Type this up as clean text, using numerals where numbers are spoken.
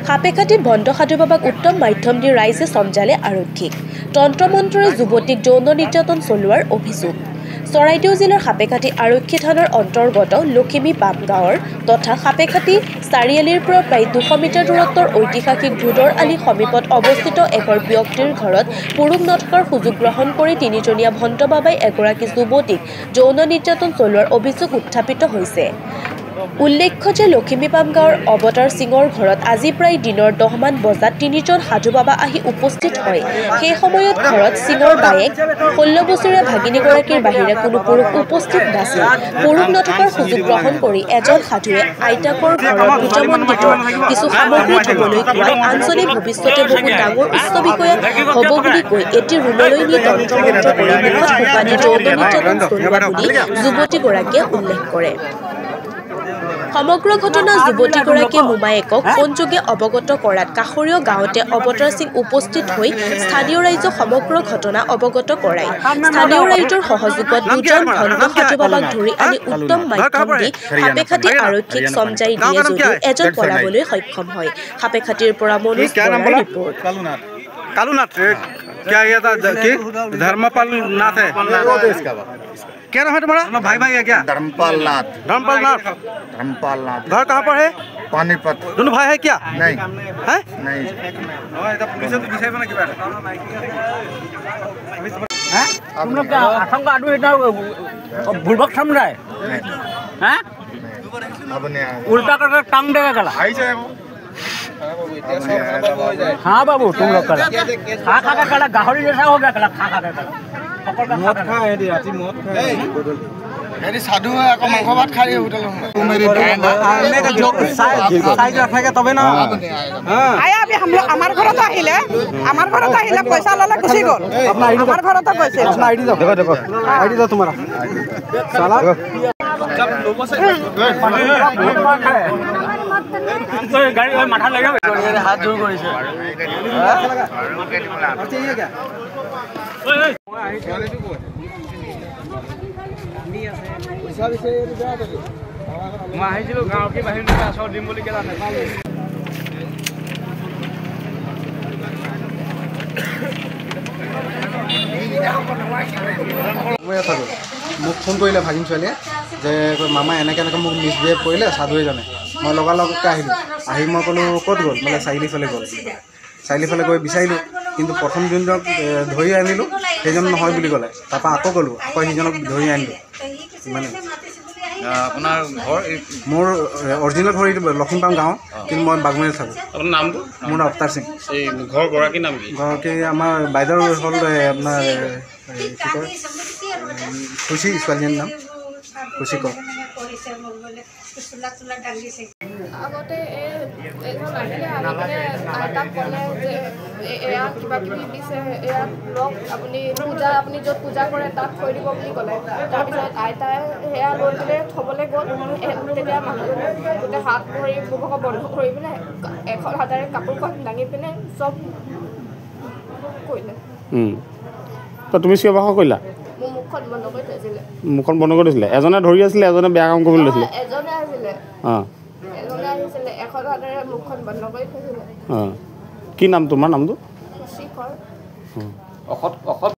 সাপেখাতি বন্ধ সাধু বাবাক উত্তম মাধ্যম দি ৰাইজে চমজালে আৰক্ষীক তন্ত্ৰমন্ত্ৰৰে যুৱতীক যৌন নিৰ্যাতন চলোৱাৰ অভিযোগ চৰাইদেউ জিলাৰ সাপেখাতি আৰক্ষী থানাৰ অন্তৰ্গত লখিমী পাম গাঁৱৰ তথা সাপেখাতি চাৰিআলিৰ পৰা প্ৰায় 200 মিটাৰ দূৰত্বৰ ঐতিহাসিক ধুদৰ আলি সমীপত অৱস্থিত এগৰ ব্যক্তিৰ ঘৰত পুৰুষ নথকাৰ সুযোগ গ্ৰহণ কৰি তিনিজনীয়া ভণ্ট বাবাই এগৰাকী যুৱতীক যৌন নিৰ্যাতন চলোৱাৰ অভিযোগ উত্থাপিত হৈছে উল্লেখ্য যে লখিমীপাম গাঁৱৰ অৱতাৰ সিঙৰ ঘৰত আজি প্ৰায় দিনৰ 10 মান বজাত তিনিজন সাধু বাবা আহি উপস্থিত হয় সেই সময়ত ঘৰত সিঙৰ বায়েক 16 বছৰীয়া ভাগিনীগৰাকীৰ বাহিৰে কোনো পুৰুষ উপস্থিত নাছিল পুৰুষ নথকাৰ সুযোগ গ্ৰহণ কৰি এজন সাধুৱে আইতাকৰ ঘৰত পূজামণ্ডিত কিছু সামগ্ৰী থবলৈ কোৱাই আনজনে ভৱিষ্যতে বহু ডাঙৰ উচ্চ বিষয়া হ'ব বুলি কৈ এটি ৰুমলৈ নি তন্ত্ৰমন্ত্ৰ কৰি মুখত সোপাদি যৌন নিৰ্যাতন চলোৱা বুলি যুৱতীগৰাকীয়ে উল্লেখ কৰে সমগ্ৰ ঘটনা যুৱতীগৰাকীয়ে মোমায়েকক ফোনযোগে অৱগত কৰাত কাষৰীয় গাঁৱতে অৱতাৰ সিং উপস্থিত হৈ স্থানীয় ৰাইজক সমগ্ৰ ঘটনা অৱগত কৰায় স্থানীয় ৰাইজৰ সহযোগত দুজন ভণ্ড সাধু বাবাক ধৰি আনি উত্তম মাধ্যম দি সাপেখাতি আৰক্ষীক চমজাই দিয়ে যদিও এজন পলাবলৈ সক্ষম হয় সাপেখাতিৰ পৰা মনোজ বৰাৰ ৰিপৰ্ট कालूनाथ क्या ये था कि धर्मपाल नाथ है क्या नाम है तुम्हारा भाई भाई है क्या धर्मपाल नाथ घर कहाँ पर है पानीपत दोनों भाई है क्या नहीं है नहीं तुम लोग क्या आतंक आदमी इतना बुड़बक समझ रहा है हैं उल्टा करके टांग देगा गला हाँ बाबू तुम लोग कला खा खा के कला गाहरी जैसा हो गया कला खा खा के कला मौत खा है दी आती मौत खा है मेरी साधु है को मांगो बात खा रही है होटल में तू मेरी आने का जो साइज रखेगा तबे ना आया अभी हम लोग हमारे घर तो आइले पैसा लले खुशी गल अपना आईडी हमारे घर तो पैसे अपना आईडी दो देखो आईडी दो तुम्हारा साला गाड़ी माथा लगा हाथ जोड़ কৰিছে अच्छा ये क्या मैं আহিছিলো গাঁও কি বাহিৰ আছৰ দিম বুলি কেলা নাপালো মই থাকো মোক ফোন কৰিলে ভাগিন ছোৱালীয়ে যে মামা এনেকৈ মোক মিছবিহেভ কৰিলে সাধু এজনে মই লগালগকৈ আহিলোঁ আহি মই ক'লোঁ ক'ত গ'ল মানে চাৰিআলি ফালে গ'ল চাৰিআলি ফালে গৈ বিচাৰিলোঁ কিন্তু প্ৰথম যোনজনক ধৰি আনিলোঁ সেইজন নহয় বুলি ক'লে তাৰপৰা আকৌ গ'লোঁ আকৌ সেইজনক ধৰি আনিলোঁ ইমানে আপোনাৰ ঘৰ মোৰ অৰিজিনেল ঘৰ লখিমপাম গাঁও কিন্তু মই বাগমাৰীত থাকোঁ আপোনাৰ নামটো মোৰ নাম অৱতাৰ সিং এই ঘৰ গৰাকী নাম কি ঘৰকে আমাৰ বাইদেউৰ হ'ল আপোনাৰ কি কয় খুচি ছোৱালীজনীৰ নাম খুচি কয় আগতে এজন আহিলে আহি পিনে আইতাক ক'লে যে এয়া কিবা কিবি দিছে এয়া লওক আপুনি য'ত পূজা কৰে তাত থৈ দিব বুলি ক'লে তাৰপিছত আইতাই সেয়া লৈ পিনে থ'বলৈ গ'ল তেতিয়া মানুহজনে গোটেই হাত ভৰি মুখক বন্ধ কৰি পিনে এখন হাতেৰে কাপোৰখন দাঙি পিনে চব কৰিলে তুমি চিঞৰ বাখৰ কৰিলা মোৰ মুখখন বন্ধ কৰি থৈছিলে মুখখন বন্ধ কৰি দিছিলে এজনে ধৰি আছিলে এজনে বেয়া কাম কৰিবলৈ লৈছিলে এজনে আহিছিলে এখন হাতেৰে মুখখন বন্ধ কৰি থৈছিলে কি নাম তোমাৰ নামটো শিখৰ অসৎ